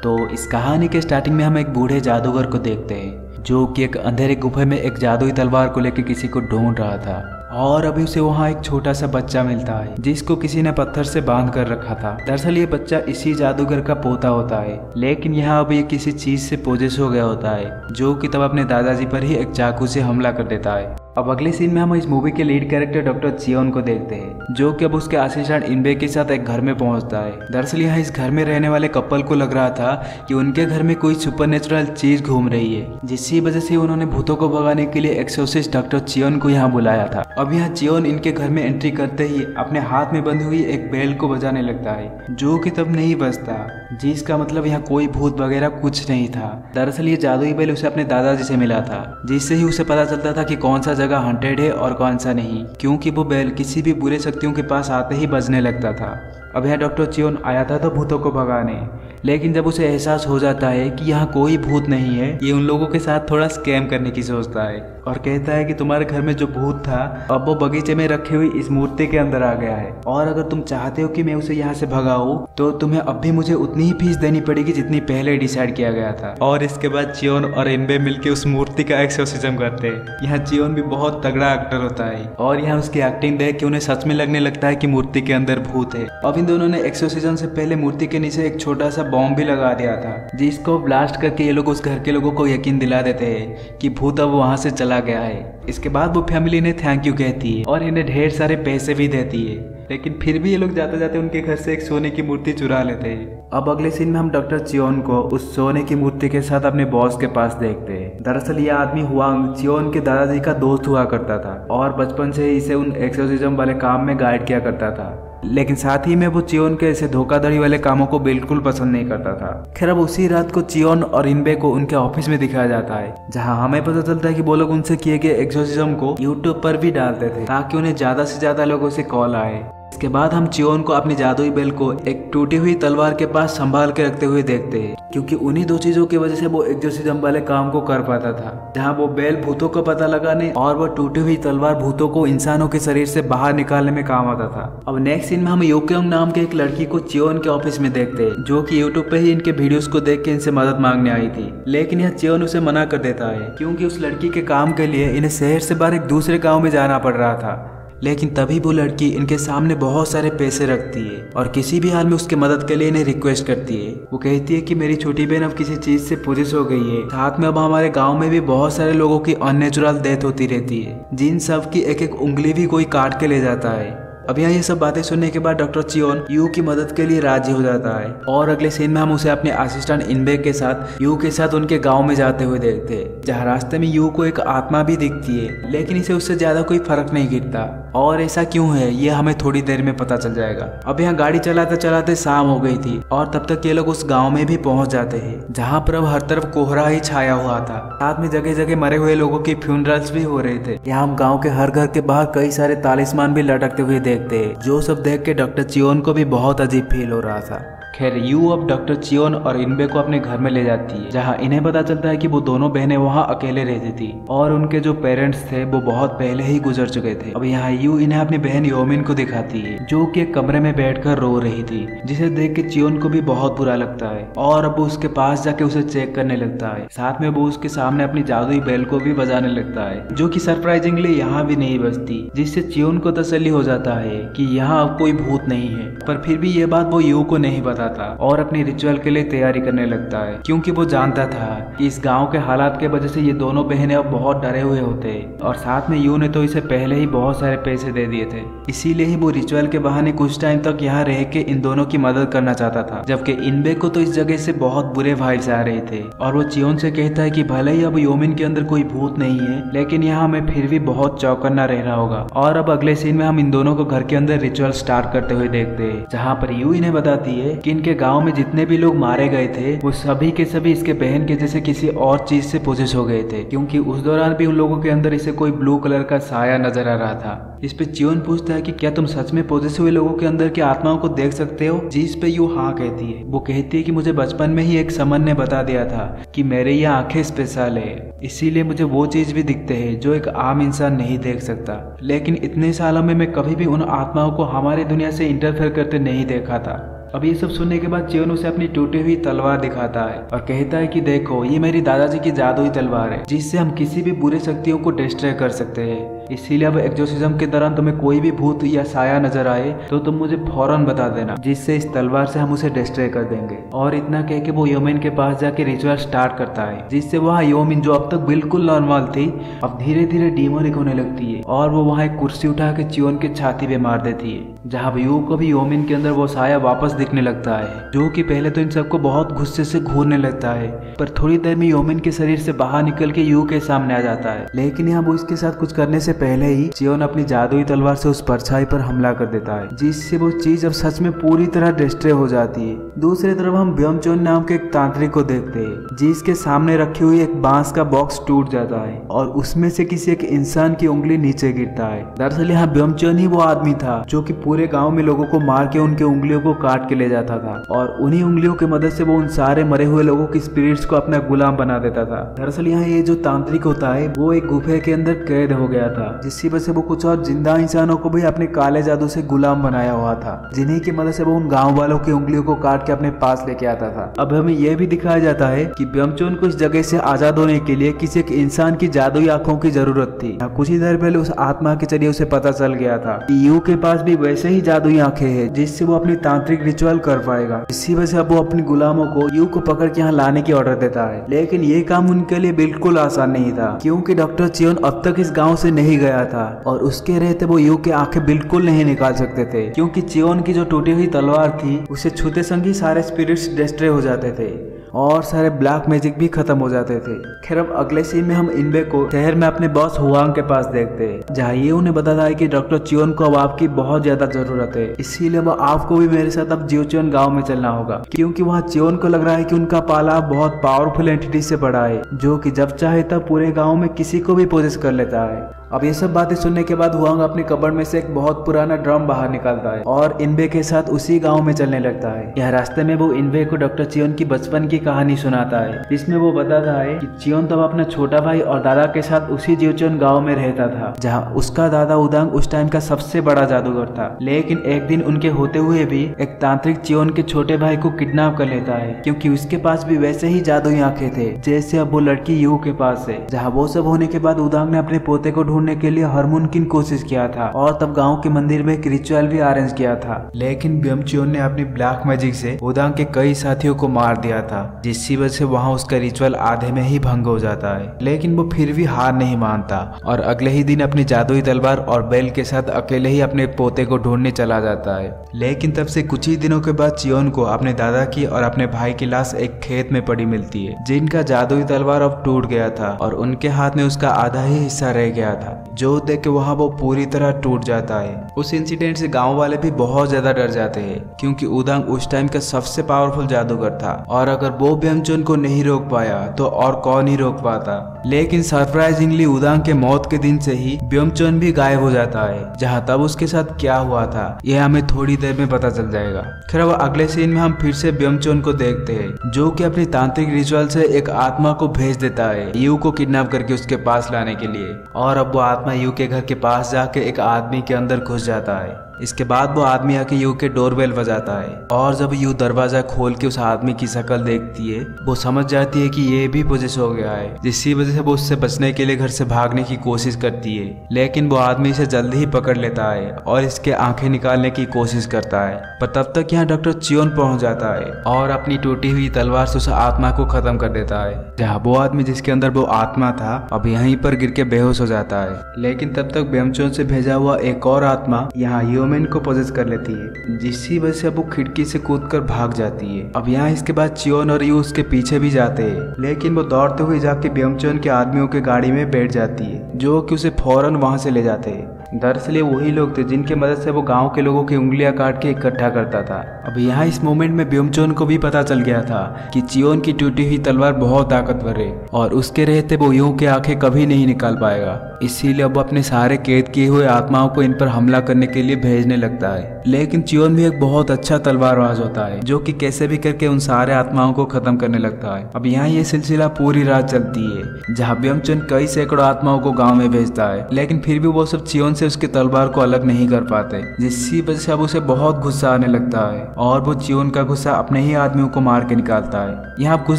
तो इस कहानी के स्टार्टिंग में हम एक बूढ़े जादूगर को देखते हैं जो कि एक अंधेरे गुफे में एक जादुई तलवार को लेकर किसी को ढूंढ रहा था। और अभी उसे वहाँ एक छोटा सा बच्चा मिलता है जिसको किसी ने पत्थर से बांध कर रखा था। दरअसल ये बच्चा इसी जादूगर का पोता होता है, लेकिन यहाँ अब ये किसी चीज से पोजेस हो गया होता है जो कि तब अपने दादाजी पर ही एक चाकू से हमला कर देता है। अब अगले सीन में हम इस मूवी के लीड कैरेक्टर डॉक्टर चियोन को देखते हैं जो कि अब उसके असिस्टेंट इनबे के साथ एक घर में पहुंचता है। दरअसल यहाँ इस घर में रहने वाले कपल को लग रहा था कि उनके घर में कोई सुपरनेचुरल चीज घूम रही है, जिसकी वजह से उन्होंने भूतों को भगाने के लिए एक्सोर्सिस्ट डॉक्टर चियोन को यहाँ बुलाया था। अब यहाँ चियोन इनके घर में एंट्री करते ही अपने हाथ में बंधी हुई एक बेल को बजाने लगता है जो कि तब नहीं बजता, जिसका मतलब यहाँ कोई भूत वगैरह कुछ नहीं था। दरअसल ये जादुई बेल उसे अपने दादाजी से मिला था, जिससे ही उसे पता चलता था कि कौन सा जगह हंटेड है और कौन सा नहीं, क्योंकि वो बेल किसी भी बुरे शक्तियों के पास आते ही बजने लगता था। अब यहाँ डॉक्टर चियोन आया था तो भूतों को भगाने, लेकिन जब उसे एहसास हो जाता है कि यहाँ कोई भूत नहीं है, ये उन लोगों के साथ थोड़ा स्कैम करने की सोचता है और कहता है कि तुम्हारे घर में जो भूत था अब वो बगीचे में रखी हुई इस मूर्ति के अंदर आ गया है, और अगर तुम चाहते हो कि मैं उसे यहाँ से भगाऊं तो तुम्हें अब भी मुझे उतनी ही फीस देनी पड़ेगी जितनी पहले डिसाइड किया गया था। और इसके बाद चियोन और इनबे मिलके उस मूर्ति का एक्सोर्सिज्म करते हैं। यहाँ चियोन भी बहुत तगड़ा एक्टर होता है और यहाँ उसकी एक्टिंग देख के उन्हें सच में लगने लगता है कि मूर्ति के अंदर भूत है। अब इन दोनों ने एक्सोर्सिज्म से पहले मूर्ति के नीचे एक छोटा सा बॉम्ब भी लगा दिया था, जिसको ब्लास्ट करके ये लोग उस घर के लोगों को यकीन दिला देते हैं कि भूत अब वहां से चला गया है। इसके बाद वो फैमिली ने थैंक यू कहती है और इन्हें ढेर सारे पैसे भी देती है, लेकिन फिर भी ये लोग जाते जाते उनके घर से एक सोने की मूर्ति चुरा लेते हैं। अब अगले सीन में हम डॉक्टर चियोन को उस सोने की मूर्ति के साथ अपने बॉस के पास देखते हैं। दरअसल यह आदमी हुआंग चियोन के दादाजी का दोस्त हुआ करता था और बचपन से ही इसे उन एक्सोर्सिज्म वाले काम में गाइड किया करता था, लेकिन साथ ही में वो चियोन के ऐसे धोखाधड़ी वाले कामों को बिल्कुल पसंद नहीं करता था। खैर अब उसी रात को चियोन और इनबे को उनके ऑफिस में दिखाया जाता है, जहां हमें पता चलता है कि वो लोग उनसे किए गए एक्सोर्सिज्म को यूट्यूब पर भी डालते थे ताकि उन्हें ज्यादा से ज्यादा लोगों से कॉल आए। इसके बाद हम चियोन को अपनी जादुई बेल को एक टूटी हुई तलवार के पास संभाल के रखते हुए देखते हैं, क्योंकि उन्हीं दो चीजों की वजह से वो एक्सोर्सिज्म वाले काम को कर पाता था, जहां वो बेल भूतों का पता लगाने और वो टूटी हुई तलवार भूतों को इंसानों के शरीर से बाहर निकालने में काम आता था। अब नेक्स्ट सीन में हम योक्योंग नाम के एक लड़की को चियोन के ऑफिस में देखते हैं, जो कि यूट्यूब पे ही इनके वीडियोस को देख के इनसे मदद मांगने आई थी, लेकिन यह चियोन उसे मना कर देता है क्योंकि उस लड़की के काम के लिए इन्हें शहर से बाहर एक दूसरे गाँव में जाना पड़ रहा था। लेकिन तभी वो लड़की इनके सामने बहुत सारे पैसे रखती है और किसी भी हाल में उसकी मदद के लिए इन्हें रिक्वेस्ट करती है। वो कहती है कि मेरी छोटी बहन अब किसी चीज से पोजेस हो गई है, साथ में अब हमारे गांव में भी बहुत सारे लोगों की अननेचुरल डेथ होती रहती है, जिन सब की एक एक उंगली भी कोई काट के ले जाता है। अब यहाँ ये सब बातें सुनने के बाद डॉक्टर चियोन यू की मदद के लिए राजी हो जाता है और अगले सीन में हम उसे अपने असिस्टेंट इनबे के साथ यू के साथ उनके गांव में जाते हुए देखते हैं, जहाँ रास्ते में यू को एक आत्मा भी दिखती है, लेकिन इसे उससे ज्यादा कोई फर्क नहीं गिरता। और ऐसा क्यों है ये हमें थोड़ी देर में पता चल जाएगा। अब यहाँ गाड़ी चलाते चलाते शाम हो गई थी और तब तक ये लोग उस गाँव में भी पहुंच जाते हैं, जहाँ पर अब हर तरफ कोहरा ही छाया हुआ था, साथ में जगह जगह मरे हुए लोगों की फ्यूनरल्स भी हो रहे थे। यहाँ हम गाँव के हर घर के बाहर कई सारे तालिस्मान भी लटकते हुए देखते हैं, जो सब देख के डॉक्टर चियोन को भी बहुत अजीब फील हो रहा था। खैर यू अब डॉक्टर चियोन और इनबे को अपने घर में ले जाती है, जहां इन्हें पता चलता है कि वो दोनों बहनें वहां अकेले रहती थी और उनके जो पेरेंट्स थे वो बहुत पहले ही गुजर चुके थे। अब यहाँ यू इन्हें अपनी बहन योमिन को दिखाती है, जो कि एक कमरे में बैठकर रो रही थी, जिसे देख के चियोन को भी बहुत बुरा लगता है और अब वो उसके पास जाके उसे चेक करने लगता है। साथ में वो उसके सामने अपनी जादुई बेल को भी बजाने लगता है, जो कि सरप्राइजिंगली यहाँ भी नहीं बजती, जिससे चियोन को तसल्ली हो जाता है कि यहाँ अब कोई भूत नहीं है। पर फिर भी ये बात वो यू को नहीं बताता और अपनी रिचुअल के लिए तैयारी करने लगता है, क्योंकि वो जानता था कि इस गांव के हालात के वजह से ये दोनों बहनें अब बहुत डरे हुए होते, और साथ में यू ने तो इसे पहले ही बहुत सारे पैसे दे दिए थे, इसीलिए ही वो रिचुअल के बहाने कुछ टाइम तक यहाँ रह के इन दोनों की मदद करना चाहता था। जबकि इनबे को तो इस जगह से बहुत बुरे वाइब्स आ रहे थे और वो चियोन से कहता है कि भले ही अब योमिन के अंदर कोई भूत नहीं है, लेकिन यहाँ हमें फिर भी बहुत चौकन्ना रहना होगा। और अब अगले सीन में हम इन दोनों को घर के अंदर रिचुअल स्टार्ट करते हुए देखते हैं, जहाँ पर यू इन्हें बताती है कि इनके गांव में जितने भी लोग मारे गए थे वो सभी के सभी इसके बहन के जैसे किसी और चीज से पोजेस हो गए थे, क्योंकि उस दौरान भी उन लोगों के अंदर इसे कोई ब्लू कलर का साया नजर आ रहा था। इस पे चियोन पूछता है कि क्या तुम सच में पोजेस हुए लोगों के अंदर की आत्माओं को देख सकते हो, जिस पे यू हाँ कहती है। वो कहती है कि मुझे बचपन में ही एक समन ने बता दिया था कि मेरे ये आंखें स्पेशल है, इसीलिए मुझे वो चीज भी दिखते हैं जो एक आम इंसान नहीं देख सकता, लेकिन इतने सालों में मैं कभी भी उन आत्माओं को हमारी दुनिया से इंटरफेयर करते नहीं देखा था। अब ये सब सुनने के बाद चियोन उसे अपनी टूटी हुई तलवार दिखाता है और कहता है कि देखो ये मेरी दादाजी की जादुई तलवार है जिससे हम किसी भी बुरी शक्तियों को डिस्ट्रॉय कर सकते हैं। इसीलिए अब एक्सोर्सिज्म के दौरान तुम्हें कोई भी भूत या साया नजर आए तो तुम मुझे फौरन बता देना, जिससे इस तलवार से हम उसे डिस्ट्रॉय कर देंगे। और इतना कह के वो योमिन के पास जाके रिचुअल स्टार्ट करता है, जिससे वहाँ योमिन जो अब तक बिल्कुल नॉर्मल थी अब धीरे धीरे डीमोनिक होने लगती है और वो वहाँ एक कुर्सी उठा के चियोन के छाती पे मार देती है, जहाँ यू को भी योमिन के अंदर वो साया वापस दिखने लगता है, जो कि पहले तो इन सबको बहुत गुस्से से घूरने लगता है, पर थोड़ी देर में योमिन के शरीर से बाहर निकल के यू के सामने आ जाता है। लेकिन यहाँ वो इसके साथ कुछ करने से पहले ही चियोन अपनी जादुई तलवार से उस परछाई पर हमला कर देता है, जिससे वो चीज अब सच में पूरी तरह डिस्ट्रॉय हो जाती है। दूसरी तरफ हम ब्योमचोन नाम के एक तांत्रिक को देखते हैं, जिसके सामने रखी हुई एक बांस का बॉक्स टूट जाता है और उसमें से किसी एक इंसान की उंगली नीचे गिरता है। दरअसल यहाँ ब्योमचोन ही वो आदमी था जो कि पूरे गांव में लोगों को मार के उनके उंगलियों को काट के ले जाता था और उन्हीं उंगलियों की मदद से वो उन सारे मरे हुए लोगों की स्पिरिट्स को अपना गुलाम बना देता था। दरअसल यहाँ ये जो तांत्रिक होता है वो एक गुफे के अंदर कैद हो गया था, जिसकी वजह से वो कुछ और जिंदा इंसानों को भी अपने काले जादू से गुलाम बनाया हुआ था, जिन्हीं की मदद से वो उन गांव वालों की उंगलियों को काट के अपने पास लेके आता था। अब हमें यह भी दिखाया जाता है कि ब्योमचोन को इस जगह से आजाद होने के लिए किसी एक इंसान की जादुई आंखों की जरूरत थी। कुछ ही देर पहले उस आत्मा के जरिए उसे पता चल गया था कि यू के पास भी वैसे ही जादुई आंखें हैं जिससे वो अपनी तांत्रिक रिचुअल कर पाएगा। इसी वजह से अब वो अपने गुलामों को यू को पकड़ के यहाँ लाने की ऑर्डर देता है। लेकिन ये काम उनके लिए बिल्कुल आसान नहीं था, क्योंकि डॉक्टर चियोन अब तक इस गाँव से नहीं गया था और उसके रहते वो यू के आंखें बिल्कुल नहीं निकाल सकते थे, क्योंकि चियोन की जो टूटी हुई तलवार थी उसे छूते संग ही सारे स्पिरिट्स डिस्ट्रॉय हो जाते थे और सारे ब्लैक मैजिक भी खत्म हो जाते थे। खैर अब अगले सीन में हम इनबे को शहर में अपने बॉस हुआंग के पास देखते हैं, जहाँ ये उन्हें बताता है कि डॉक्टर चियोन को अब आपकी बहुत ज्यादा जरूरत है, इसीलिए वो आपको भी मेरे साथ अब जियोचियोन गांव में चलना होगा, क्योंकि वहाँ चियोन को लग रहा है कि उनका पाला बहुत पावरफुल एंटिटी से बड़ा है, जो कि जब चाहे तब पूरे गाँव में किसी को भी पोजेस कर लेता है। अब ये सब बातें सुनने के बाद हुआंग अपनी कबर्ड में से एक बहुत पुराना ड्रम बाहर निकालता है और इनबे के साथ उसी गांव में चलने लगता है। यह रास्ते में वो इनबे को डॉक्टर चियोन की बचपन की कहानी सुनाता है, जिसमें वो बताता है कि चियोन तब अपना छोटा भाई और दादा के साथ उसी जियोचियोन गांव में रहता था, जहां उसका दादा उदांग उस टाइम का सबसे बड़ा जादूगर था। लेकिन एक दिन उनके होते हुए भी एक तांत्रिक चियोन के छोटे भाई को किडनैप कर लेता है, क्योंकि उसके पास भी वैसे ही जादुई आंखें थे जैसे अब वो लड़की यू के पास है। जहाँ वो सब होने के बाद उदांग ने अपने पोते को ढूंढने के लिए हर मुमकिन कोशिश किया था और तब गांव के मंदिर में एक रिचुअल भी अरेंज किया था। लेकिन ब्योमचोन ने अपनी ब्लैक मैजिक से उदांग के कई साथियों को मार दिया था, जिसकी वजह से वहां उसका रिचुअल आधे में ही भंग हो जाता है। लेकिन वो फिर भी हार नहीं मानता और अगले ही दिन अपनी जादुई तलवार और बैल के साथ अकेले ही अपने पोते को ढूंढने चला जाता है। लेकिन तब से कुछ ही दिनों के बाद चियोन को अपने दादा की और अपने भाई की लाश एक खेत में पड़ी मिलती है, जिनका जादुई तलवार अब टूट गया था और उनके हाथ में उसका आधा ही हिस्सा रह गया था, जो देख के वहाँ वो पूरी तरह टूट जाता है। उस इंसिडेंट से गांव वाले भी बहुत ज्यादा डर जाते हैं, क्योंकि उदांग उस टाइम का सबसे पावरफुल जादूगर था और अगर वो ब्योमचोन को नहीं रोक पाया तो और कौन ही रोक पाता। लेकिन सरप्राइजिंगली उदांग के मौत के दिन से ही ब्योमचोन भी गायब हो जाता है, जहाँ तब उसके साथ क्या हुआ था यह हमें थोड़ी देर में पता चल जाएगा। खैर अब अगले सीन में हम फिर से ब्योमचोन को देखते हैं, जो कि अपनी तांत्रिक रिचुअल से एक आत्मा को भेज देता है यू को किडनैप करके उसके पास लाने के लिए। और अब वो आत्मा यू के घर के पास जाके एक आदमी के अंदर घुस जाता है। इसके बाद वो आदमी आके यू के डोरबेल बजाता है और जब यू दरवाजा खोल के उस आदमी की शक्ल देखती है वो समझ जाती है कि ये भी पोजेस हो गया है, जिसकी वजह से वो उससे बचने के लिए घर से भागने की कोशिश करती है। लेकिन वो आदमी इसे जल्दी ही पकड़ लेता है और इसके आंखें निकालने की कोशिश करता है, पर तब तक यहाँ डॉक्टर चियोन पहुंच जाता है और अपनी टूटी हुई तलवार से उस आत्मा को खत्म कर देता है। जहाँ वो आदमी जिसके अंदर वो आत्मा था अब यहीं पर गिर के बेहोश हो जाता है। लेकिन तब तक ब्योमचोन से भेजा हुआ एक और आत्मा यहाँ योमेन को पोजेस कर लेती है, जिसकी वजह से अब वो खिड़की से कूदकर भाग जाती है। अब यहाँ इसके बाद चियोन और यू उसके पीछे भी जाते हैं, लेकिन वो दौड़ते हुए जाके ब्योमचोन के आदमियों के गाड़ी में बैठ जाती है, जो कि उसे फौरन वहां से ले जाते हैं। दरअसल वही लोग थे जिनके मदद से वो गांव के लोगों की उंगलियां काट के इकट्ठा करता था। अब यहाँ इस मोमेंट में ब्योमचोन को भी पता चल गया था कि चियोन की टूटी हुई तलवार बहुत ताकतवर है और उसके रहते वो यू के आंखें कभी नहीं निकाल पाएगा। इसीलिए अब अपने सारे कैद किए हुए आत्माओं को इन पर हमला करने के लिए भेजने लगता है। लेकिन चियोन भी एक बहुत अच्छा तलवारबाज होता है, जो कि कैसे भी करके उन सारे आत्माओं को खत्म करने लगता है। अब यहाँ ये सिलसिला पूरी रात चलती है, जहाँ ब्योमचोन कई सैकड़ों आत्माओं को गाँव में भेजता है, लेकिन फिर भी वो सब चियोन से उसके तलवार को अलग नहीं कर पाते, जिसकी वजह से अब उसे बहुत गुस्सा आने लगता है और वो चियोन का गुस्सा अपने ही आदमियों को मार के निकालता है। यहाँ कुछ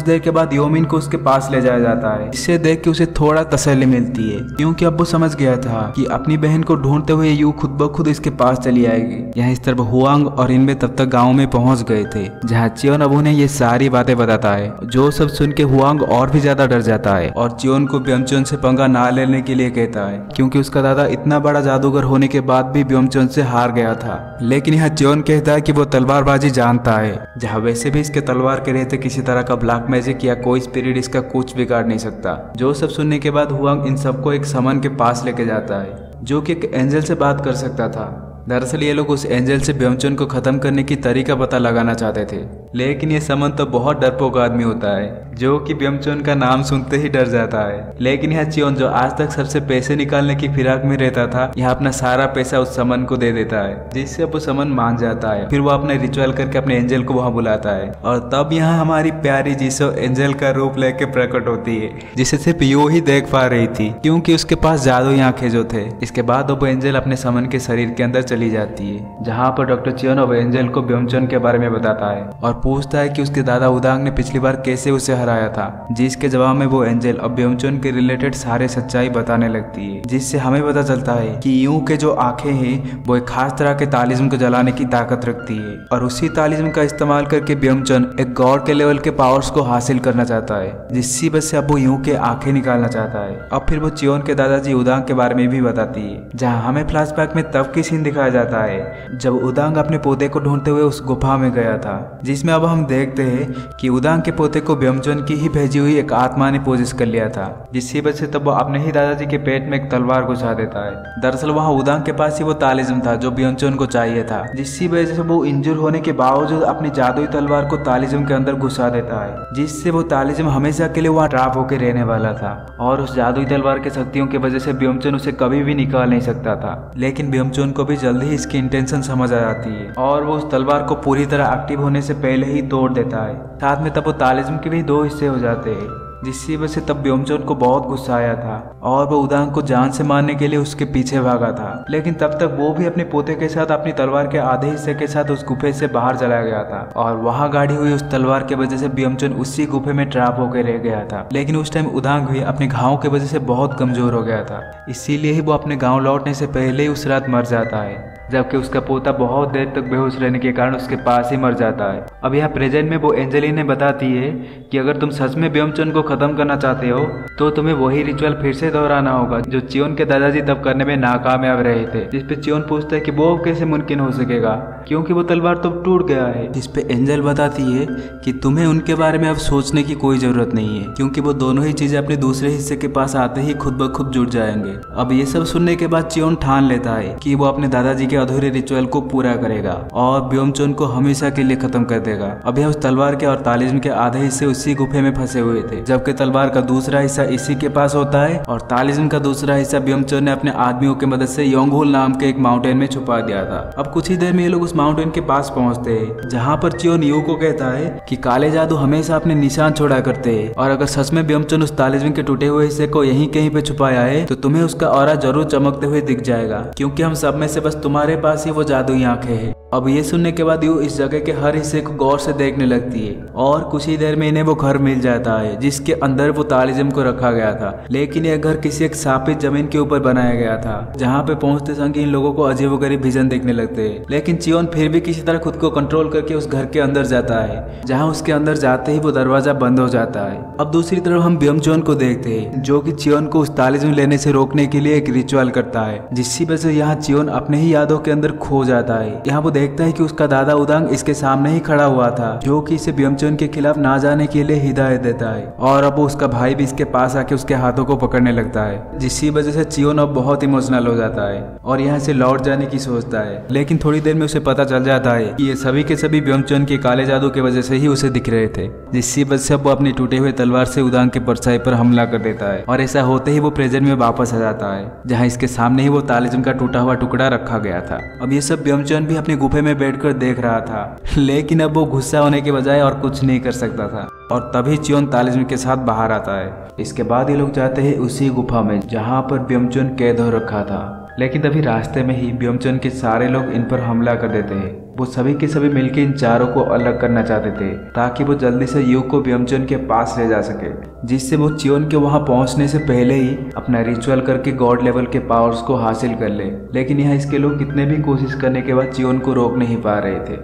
देर के बाद योमिन को उसके पास ले जाया जाता है। इसे देख के उसे थोड़ा तसल्ली मिलती है, क्योंकि अब वो समझ गया था कि अपनी बहन को ढूंढते हुए यू खुद ब खुद इसके पास चली आएगी। यहाँ इस तरफ हुआंग और इनमें तब तक गाँव में पहुंच गए थे, जहाँ चियोन अब उन्हें ये सारी बातें बताता है। जो सब सुन के हुआंग और भी ज्यादा डर जाता है और चियोन को ब्योमचोन से पंगा ना लेने के लिए कहता है, क्योंकि उसका दादा इतना बड़ा जादूगर होने के बाद भी ब्योमचोन से हार गया था। लेकिन यहाँ चियोन कहता है कि वो तलवारबाजी जानता है, जहाँ वैसे भी इसके तलवार के रहते किसी तरह का ब्लैक मैजिक या कोई स्पिरिट इसका कुछ बिगाड़ नहीं सकता। जो सब सुनने के बाद हुआंग इन सबको एक समन के पास लेके जाता है, जो कि एक एंजल से बात कर सकता था। दरअसल ये लोग उस एंजल से ब्योमचोन को खत्म करने की तरीका पता लगाना चाहते थे, लेकिन ये समन तो बहुत डरपोक आदमी होता है, जो कि ब्योमचोन का नाम सुनते ही डर जाता है। लेकिन यह चियोन, जो आज तक सबसे पैसे निकालने की फिराक में रहता था, यह अपना सारा पैसा उस समन को दे देता है, जिससे वो समन मान जाता है। फिर वो अपने रिचुअल करके अपने एंजल को वहाँ बुलाता है, और तब यहाँ हमारी प्यारी जीसो एंजल का रूप लेके प्रकट होती है, जिसे सिर्फ यो ही देख पा रही थी, क्योंकि उसके पास जादुई आंखें जो थे। इसके बाद वो एंजल अपने समन के शरीर के अंदर चली जाती है, जहाँ पर डॉक्टर चियोन अब एंजल को ब्योमचोन के बारे में बताता है और पूछता है कि उसके दादा उदांग ने पिछली बार कैसे उसे हराया था, जिसके जवाब में वो एंजल अब ब्योमचोन के रिलेटेड सारे सच्चाई बताने लगती है, जिससे हमें पता चलता है कि यूं के जो आंखें हैं वो एक खास तरह के तालिज्म को जलाने की ताकत रखती है, और उसी तालिज्म का इस्तेमाल करके ब्योमचोन एक गॉड के लेवल के पावर्स को हासिल करना चाहता है, जिसकी वजह से अब वो यूं के आंखें निकालना चाहता है। अब फिर वो चियोन के दादाजी उदांग के बारे में भी बताती है, जहाँ हमें फ्लैशबैक में तब की सीन दिखाया जाता है जब उदांग अपने पोते को ढूंढते हुए उस गुफा में गया था, जिसमें अब हम देखते हैं कि उदांग के पोते को ब्योमचोन की ही भेजी हुई एक आत्मा ने पोजेस कर लिया था, जिसकी वजह से तब वो अपने ही दादाजी के पेट में एक तलवार घुसा देता है। दरअसल वहाँ उदांग के पास ही वो तालिज्म था जो ब्योमचोन को चाहिए था, जिसकी वजह से वो इंजर होने के बावजूद अपनी जादुई तलवार को तालिज्म के अंदर घुसा देता है, जिससे वो तालिज्म हमेशा के लिए वहाँ ट्रैप होकर रहने वाला था, और उस जादुई तलवार के शक्तियों की वजह से ब्योमचोन उसे कभी भी निकाल नहीं सकता था। लेकिन ब्योमचोन को भी जल्द ही इसकी इंटेंशन समझ आ जाती है, और वो उस तलवार को पूरी तरह एक्टिव होने से पहले ही तोड़ देता है। साथ में तब वो तालिज्म के भी 2 हिस्से हो जाते हैं, जिसकी वजह से तब ब्योमचोन को बहुत गुस्सा आया था और वो उदांग को जान से मारने के लिए उसके पीछे भागा था। लेकिन तब तक वो भी अपने पोते के साथ अपनी तलवार के आधे हिस्से के साथ उस गुफे से बाहर चला गया था, और वहां गाड़ी हुई उस तलवार की वजह से ब्योमचोन उसी गुफे में ट्रैप होकर रह गया था। लेकिन उस टाइम उदांग भी अपने घावों की वजह से बहुत कमजोर हो गया था, इसीलिए ही वो अपने गाँव लौटने से पहले ही उस रात मर जाता है, जबकि उसका पोता बहुत देर तक बेहोश रहने के कारण उसके पास ही मर जाता है। अब यहाँ प्रेजेंट में वो एंजेलिना बताती है कि अगर तुम सच में ब्योमचोन को खत्म करना चाहते हो तो तुम्हें वही रिचुअल फिर से दोहराना होगा जो चियोन के दादाजी तब करने में नाकामयाब रहे थे। जिस पे चियोन पूछता है कि वो कैसे मुमकिन हो सकेगा, क्योंकि वो तलवार तो टूट गया है। जिस पे एंजल बताती है कि तुम्हें उनके बारे में अब सोचने की कोई जरूरत नहीं है, क्योंकि वो दोनों ही चीजें अपने दूसरे हिस्से के पास आते ही खुद ब खुद जुड़ जाएंगे। अब ये सब सुनने के बाद चियोन ठान लेता है कि वो अपने दादाजी के अधूरे रिचुअल को पूरा करेगा और ब्योमचोन को हमेशा के लिए खत्म कर देगा। अब यह उस तलवार के और तालिज्म के आधे हिस्से उसी गुफे में फंसे हुए थे, जबकि तलवार का दूसरा हिस्सा इसी के पास होता है और तालिज्म का दूसरा हिस्सा ब्योमचोन ने अपने आदमियों की मदद से योंगहुल नाम के एक माउंटेन में छुपा दिया था। अब कुछ ही देर में ये लोग उस माउंटेन के पास पहुंचते हैं, जहां पर चियोन यू को कहता है कि काले जादू हमेशा अपने निशान छोड़ा करते हैं, और अगर सच में ब्योमचोन उस तालिज्म के टूटे हुए हिस्से को यहीं कहीं पे छुपाया है तो तुम्हें उसका ऑरा जरूर चमकते हुए दिख जाएगा, क्योंकि हम सब में से बस तुम्हारे पास ही वो जादुई आंखें हैं। अब ये सुनने के बाद यू इस जगह के हर हिस्से को गौर से देखने लगती है, और कुछ ही देर में इन्हें वो घर मिल जाता है जिसके अंदर वो तालिज्म को रखा गया था। लेकिन यह घर किसी एक शापित जमीन के ऊपर बनाया गया था, जहाँ पे पहुंचते संग इन लोगों को अजीबोगरीब विजन देखने लगते हैं। लेकिन चियोन फिर भी किसी तरह खुद को कंट्रोल करके उस घर के अंदर जाता है, जहाँ उसके अंदर जाते ही वो दरवाजा बंद हो जाता है। अब दूसरी तरफ हम ब्योमचोन को देखते हैं, जो कि चियोन को उस तालिज्म लेने से रोकने के लिए एक रिचुअल करता है, जिसकी वजह से यहाँ चियोन अपने ही यादों के अंदर खो जाता है। यहाँ वो देखता है कि उसका दादा उदांग इसके सामने ही खड़ा हुआ था, जो कि इसे ब्योमचोन के खिलाफ ना जाने के लिए हिदायत देता है, और अब उसका भाई भी इसके पास आके उसके हाथों को पकड़ने लगता है, जिसकी वजह से चियोन अब बहुत इमोशनल हो जाता है और यहाँ से लौट जाने की सोचता है। लेकिन थोड़ी देर में उसे पता चल जाता है कि ये सभी के सभी ब्योमचोन के काले जादू की वजह से ही उसे दिख रहे थे, जिसकी वजह से वो अपनी टूटे हुए तलवार से उदांग के परछाई पर हमला कर देता है, और ऐसा होते ही वो प्रेजेंट में वापस आ जाता है, जहाँ इसके सामने ही वो तालिज्म का टूटा हुआ टुकड़ा रखा गया था। अब ये सब ब्योमचोन भी अपने गुफे में बैठकर देख रहा था, लेकिन अब वो गुस्सा होने के बजाय और कुछ नहीं कर सकता था, और तभी चियोन तालिज्म के साथ बाहर आता है। इसके बाद ये लोग जाते हैं उसी गुफा में जहाँ पर ब्योमचोन कैद हो रखा था। लेकिन तभी रास्ते में ही ब्योमचन के सारे लोग इन पर हमला कर देते हैं। वो सभी के सभी मिलकर इन चारों को अलग करना चाहते थे ताकि वो जल्दी से यू को ब्योमचन के पास ले जा सके, जिससे वो चियोन के वहां पहुंचने से पहले ही अपना रिचुअल करके गॉड लेवल के पावर्स को हासिल कर ले। लेकिन यहाँ इसके लोग कितने भी कोशिश करने के बाद चियोन को रोक नहीं पा रहे थे,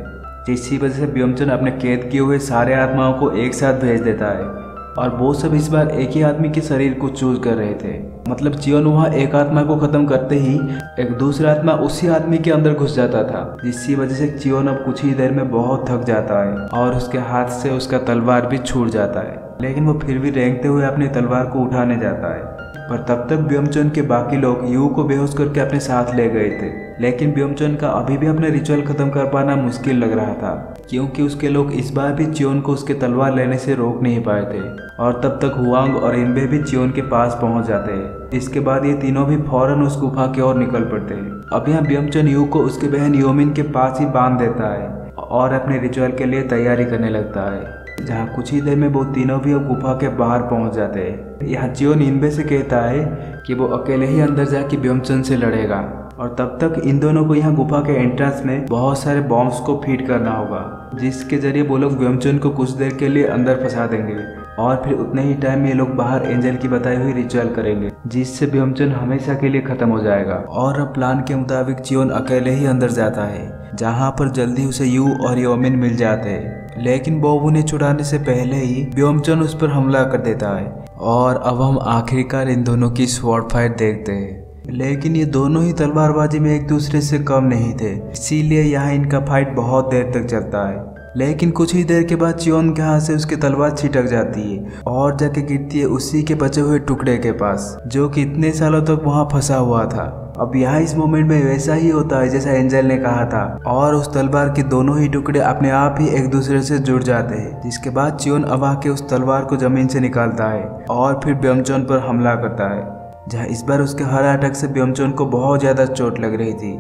जिसकी वजह से ब्योमचन अपने कैद किए हुए सारे आत्माओं को एक साथ भेज देता है और वो सब इस बार एक ही आदमी के शरीर को चूज कर रहे थे। मतलब चियोन वहाँ एक आत्मा को खत्म करते ही एक दूसरा आत्मा उसी आदमी के अंदर घुस जाता था, जिसकी वजह से चियोन अब कुछ ही देर में बहुत थक जाता है और उसके हाथ से उसका तलवार भी छूट जाता है। लेकिन वो फिर भी रेंगते हुए अपनी तलवार को उठाने जाता है, पर तब तक ब्योमचन के बाकी लोग यू को बेहोश करके अपने साथ ले गए थे। लेकिन ब्योमचन का अभी भी अपने रिचुअल खत्म कर पाना मुश्किल लग रहा था, क्योंकि उसके लोग इस बार भी चियोन को उसके तलवार लेने से रोक नहीं पाए थे। और तब तक हुआंग और इनबे भी चियोन के पास पहुंच जाते हैं। इसके बाद ये तीनों भी फौरन उस गुफा की ओर निकल पड़ते हैं। अब यहाँ ब्योमचन यू को उसके बहन योमिन के पास ही बांध देता है और अपने रिचुअल के लिए तैयारी करने लगता है, जहाँ कुछ ही देर में वो तीनों भी अब गुफा के बाहर पहुंच जाते हैं। यहाँ चियोन इनबे से कहता है कि वो अकेले ही अंदर जाके ब्योमचन से लड़ेगा और तब तक इन दोनों को यहाँ गुफा के एंट्रेंस में बहुत सारे बॉम्ब्स को फीड करना होगा, जिसके जरिए वो लोग ब्योमचन को कुछ देर के लिए अंदर फंसा देंगे और फिर उतने ही टाइम में ये लोग बाहर एंजल की बताई हुई रिचुअल करेंगे, जिससे ब्योमचन हमेशा के लिए खत्म हो जाएगा। और अब प्लान के मुताबिक चियोन अकेले ही अंदर जाता है, जहाँ पर जल्दी उसे यू और योमिन मिल जाते हैं। लेकिन बॉब उन्हें छुड़ाने से पहले ही ब्योमचन उस पर हमला कर देता है और अब हम आखिरकार इन दोनों की स्वॉर्ड फाइट देखते हैं। लेकिन ये दोनों ही तलवारबाजी में एक दूसरे से कम नहीं थे, इसीलिए यहाँ इनका फाइट बहुत देर तक चलता है। लेकिन कुछ ही देर के बाद चियोन के हाथ से उसकी तलवार छिटक जाती है और जाके गिरती है उसी के बचे हुए टुकड़े के पास, जो कि इतने सालों तक वहाँ फंसा हुआ था। अब यहाँ इस मोमेंट में वैसा ही होता है जैसा एंजल ने कहा था, और उस तलवार के दोनों ही टुकड़े अपने आप ही एक दूसरे से जुड़ जाते हैं। जिसके बाद चियोन अब आके उस तलवार को जमीन से निकालता है और फिर ब्योमचन पर हमला करता है, जहाँ इस बार उसके हर अटैक से ब्योमचन को बहुत ज़्यादा चोट लग रही थी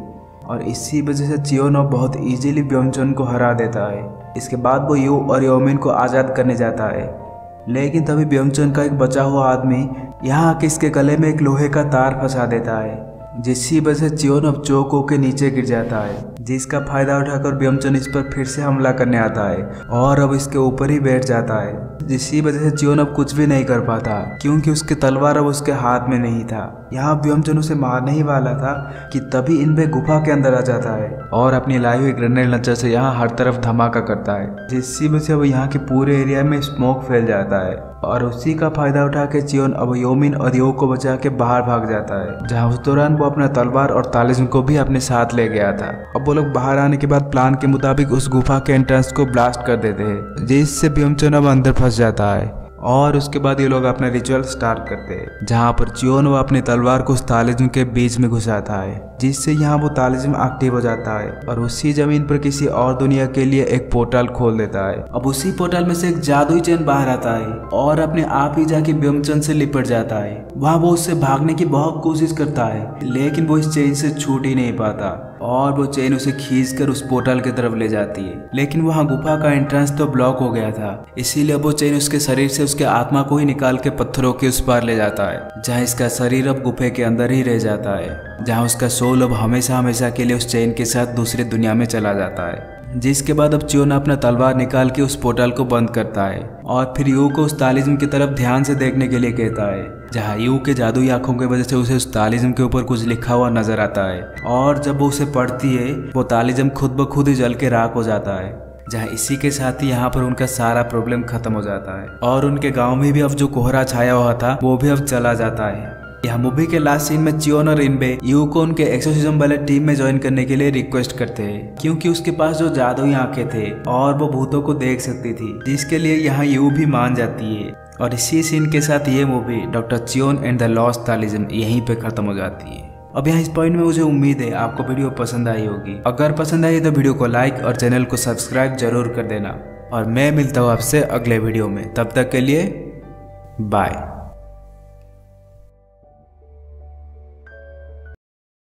और इसी वजह से चियोन अब बहुत इजीली ब्योमचन को हरा देता है। इसके बाद वो यू और योमिन को आज़ाद करने जाता है, लेकिन तभी ब्योमचन का एक बचा हुआ आदमी यहाँ आके इसके गले में एक लोहे का तार फंसा देता है, जिसकी वजह से चियोन अब चोक होकर नीचे गिर जाता है, जिसका फायदा उठाकर ब्योमचन इस पर फिर से हमला करने आता है और अब इसके ऊपर ही बैठ जाता है, जिसकी वजह से चियोन अब कुछ भी नहीं कर पाता, क्योंकि उसके तलवार अब उसके हाथ में नहीं था। यहाँ ब्योमचन उसे मारने ही वाला था कि तभी इनबे गुफा के अंदर आ जाता है और अपनी लाई हुई ग्रेनेड लॉन्चर से यहाँ हर तरफ धमाका करता है, जिसकी वजह से अब यहाँ के पूरे एरिया में स्मोक फैल जाता है और उसी का फायदा उठा के चियोन अब योमिन और यो को बचा के बाहर भाग जाता है, जहाँ उस दौरान वो अपना तलवार और तालिस्म को भी अपने साथ ले गया था। अब वो लोग बाहर आने के बाद प्लान के मुताबिक उस गुफा के एंट्रेंस को ब्लास्ट कर देते हैं, जिससे ब्योमचन अब अंदर फंस जाता है और उसके बाद ये लोग अपना रिचुअल स्टार्ट करते हैं, जहाँ पर चियोन वो अपनी तलवार को उस तालिस्म के बीच में घुसाता है, जिससे यहाँ वो तालिस्म एक्टिव हो जाता है और उसी जमीन पर किसी और दुनिया के लिए एक पोर्टल खोल देता है। अब उसी पोर्टल में से एक जादुई चेन बाहर आता है और अपने आप ही जाके ब्योमचन से लिपट जाता है। वहाँ वो उससे भागने की बहुत कोशिश करता है, लेकिन वो इस चेन से छूट ही नहीं पाता और वो चेन उसे खींचकर उस पोर्टल की तरफ ले जाती है। लेकिन वहाँ गुफा का एंट्रेंस तो ब्लॉक हो गया था, इसीलिए वो चेन उसके शरीर से उसके आत्मा को ही निकाल के पत्थरों के उस पार ले जाता है, जहाँ इसका शरीर अब गुफे के अंदर ही रह जाता है, जहाँ उसका सोल अब हमेशा हमेशा के लिए उस चेन के साथ दूसरी दुनिया में चला जाता है। जिसके बाद अब चियोन अपना तलवार निकाल के उस पोर्टल को बंद करता है और फिर यू को उस तालिस्म की तरफ ध्यान से देखने के लिए कहता है, जहाँ यू के जादुई आंखों की वजह से उसे उस तालिस्म के ऊपर कुछ लिखा हुआ नजर आता है और जब वो उसे पढ़ती है वो तालिस्म खुद ब खुद ही जल के राख हो जाता है, जहाँ इसी के साथ ही यहाँ पर उनका सारा प्रॉब्लम खत्म हो जाता है और उनके गाँव में भी अब जो कोहरा छाया हुआ था वो भी अब चला जाता है। यहाँ मूवी के लास्ट सीन में चियोन और इनबे यू को उनके एक्सोर्सिज्म वाले टीम में ज्वाइन करने के लिए रिक्वेस्ट करते हैं, क्योंकि उसके पास जो जादुई आंखें थे और वो भूतों को देख सकती थी, जिसके लिए यहाँ यू भी मान जाती है। और इसी सीन के साथ ये movie doctor Cheon and the lost talisman यहीं पे खत्म हो जाती है। अब यहाँ इस पॉइंट में मुझे उम्मीद है आपको वीडियो पसंद आई होगी। अगर पसंद आई तो वीडियो को लाइक और चैनल को सब्सक्राइब जरूर कर देना और मैं मिलता हूँ आपसे अगले वीडियो में। तब तक के लिए बाय।